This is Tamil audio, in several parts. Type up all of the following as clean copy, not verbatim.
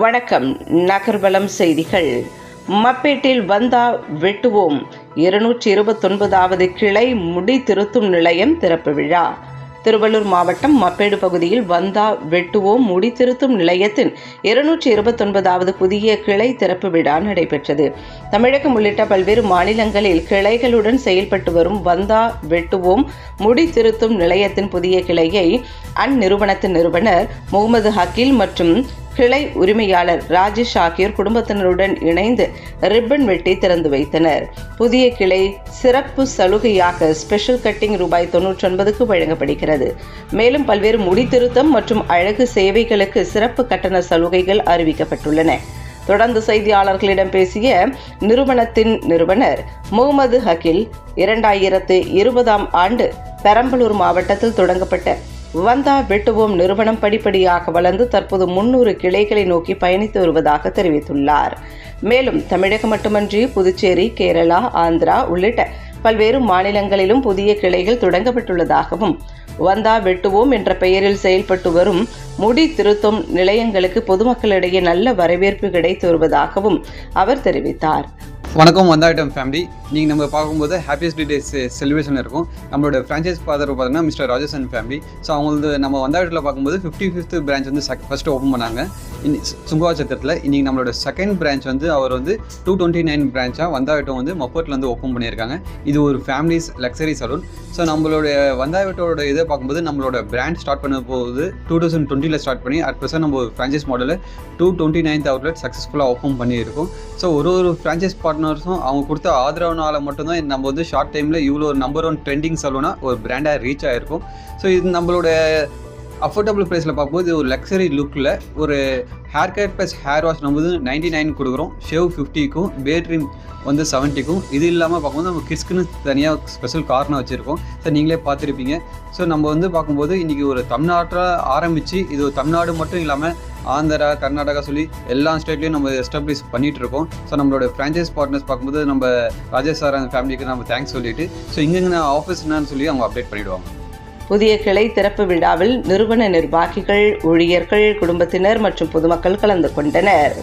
வணக்கம். நகர்வலம் செய்திகள். மப்பேட்டில் வந்தா வெட்டுவோம் 229வது கிளை முடி திருத்தும் நிலையம் திறப்பு விழா. திருவள்ளூர் மாவட்டம் மப்பேடு பகுதியில் வந்தா வெட்டுவோம் முடி திருத்தும் நிலையத்தின் 229வது புதிய கிளை திறப்பு விழா நடைபெற்றது. தமிழகம் உள்ளிட்ட பல்வேறு மாநிலங்களில் கிளைகளுடன் செயல்பட்டு வரும் வந்தா வெட்டுவோம் முடி திருத்தும் நிலையத்தின் புதிய கிளையை அந்நிறுவனத்தின் நிறுவனர் முகமது ஹக்கீல் மற்றும் கிளை உரிமையாளர் ராஜேஷ் ஆகியோர் குடும்பத்தினருடன் இணைந்து ரிப்பன் வெட்டி திறந்து வைத்தனர். புதிய கிளை சிறப்பு சலுகையாக ஸ்பெஷல் கட்டிங் ரூபாய் 99க்கு வழங்கப்படுகிறது. மேலும் பல்வேறு முடி திருத்தம் மற்றும் அழகு சேவைகளுக்கு சிறப்பு கட்டண சலுகைகள் அறிவிக்கப்பட்டுள்ளன. தொடர்ந்து செய்தியாளர்களிடம் பேசிய நிறுவனத்தின் நிறுவனர் முகமது ஹக்கீல், 2020ஆம் ஆண்டு பெரம்பலூர் மாவட்டத்தில் தொடங்கப்பட்ட வந்தா வெட்டுவோம் நிறுவனம் படிப்படியாக வளர்ந்து தற்போது 300 கிளைகளை நோக்கி பயணித்து வருவதாக தெரிவித்துள்ளார். மேலும் தமிழகம் மட்டுமன்றி புதுச்சேரி, கேரளா, ஆந்திரா உள்ளிட்ட பல்வேறு மாநிலங்களிலும் புதிய கிளைகள் தொடங்கப்பட்டுள்ளதாகவும், வந்தா வெட்டுவோம் என்ற பெயரில் செயல்பட்டு வரும் முடி திருத்தும் நிலையங்களுக்கு பொதுமக்களிடையே நல்ல வரவேற்பு கிடைத்து வருவதாகவும் அவர் தெரிவித்தார். வணக்கம் வந்தா ஐட்டம் ஃபேமிலி. நீங்கள் நம்ம பார்க்கும்போது ஹாப்பியஸ்ட் டேஸ் செலிப்ரேஷன் இருக்கும். நம்மளோட ஃப்ரான்ச்சைஸ் ஃபாதர் பார்த்தீங்கன்னா mister Rajesh and family. So அவங்களது நம்ம வந்தா ஐட்டத்தில் பார்க்கும்போது 55th பிரான்ச் வந்து ஃபஸ்ட்டு ஓப்பன் பண்ணாங்க சுங்குவாச்சத்திரத்தில். இன்றைக்கி நம்மளோட செகண்ட் பிரான்ச் வந்து அவர் வந்து 229 பிரான்ச்சாக வந்தா ஐட்டம் வந்து மப்போட்டில் வந்து ஓப்பன் பண்ணியிருக்காங்க. இது ஒரு ஃபேமிலிஸ் லக்ஸரி சலூன். ஸோ நம்மளோட வந்தா ஐட்டோட இதை பார்க்கும்போது நம்மளோட பிராண்ட் ஸ்டார்ட் பண்ண போகுது 2020 ஸ்டார்ட் பண்ணி அட் ப்ரெசென்ட் நம்ம ஃப்ரான்ச்சைஸ் மாடலில் 229th அவுட்லெட் சக்ஸஸ்ஃபுல்லாக ஓப்பன் பண்ணியிருக்கோம். ஸோ ஒரு ஃப்ரான்ச்சைஸ் பார்ட்னர்ஸும் அவங்க கொடுத்த ஆதரவுனால மட்டும்தான் நம்ம வந்து ஷார்ட் டைமில் இவ்வளோ ஒரு நம்பர் 1 ட்ரெண்டிங் சலூனாக ஒரு பிராண்டாக ரீச் ஆகிருக்கும். ஸோ இது நம்மளோட அஃபோர்டபுள் ப்ரைஸில் பார்க்கும்போது ஒரு லக்ஸரி லுக்கில் ஒரு hair cut plus hair wash நம்ம வந்து 99 கொடுக்குறோம். ஷேவ் 50க்கும், பேட்ரீம் வந்து 70க்கும். இது இல்லாமல் பார்க்கும்போது நம்ம கிட்ஸ்க்குன்னு தனியாக ஸ்பெஷல் கார்னர் வச்சுருக்கோம். ஸோ நீங்களே பார்த்துருப்பீங்க. ஸோ நம்ம வந்து பார்க்கும்போது இன்றைக்கி ஒரு தமிழ்நாட்டில் ஆரம்பித்து இது ஒரு தமிழ்நாடு மட்டும் இல்லாமல் ஆந்திரா, கர்நாடகா சொல்லி எல்லா ஸ்டேட்லேயும் நம்ம எஸ்டாப்ளிஷ் பண்ணிகிட்ருக்கோம். ஸோ நம்மளோட ஃப்ரான்ச்சைஸ் பார்ட்னர்ஸ் பார்க்கும்போது நம்ம ராஜேஷ் சார் அந்த ஃபேமிலிக்கு நம்ம தேங்க்ஸ் சொல்லிவிட்டு ஸோ இங்கே ஆஃபீஸ் என்னன்னு சொல்லி அவங்க அப்டேட் பண்ணிவிடுவாங்க. புதிய கிளை திறப்பு விழாவில் நிறுவன நிர்வாகிகள், ஊழியர்கள், குடும்பத்தினர் மற்றும் பொதுமக்கள் கலந்து கொண்டனர்.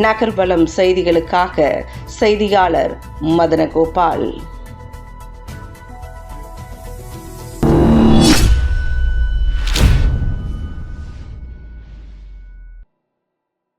நகர்வலம் செய்திகளுக்காக செய்தியாளர் மதனகோபால்.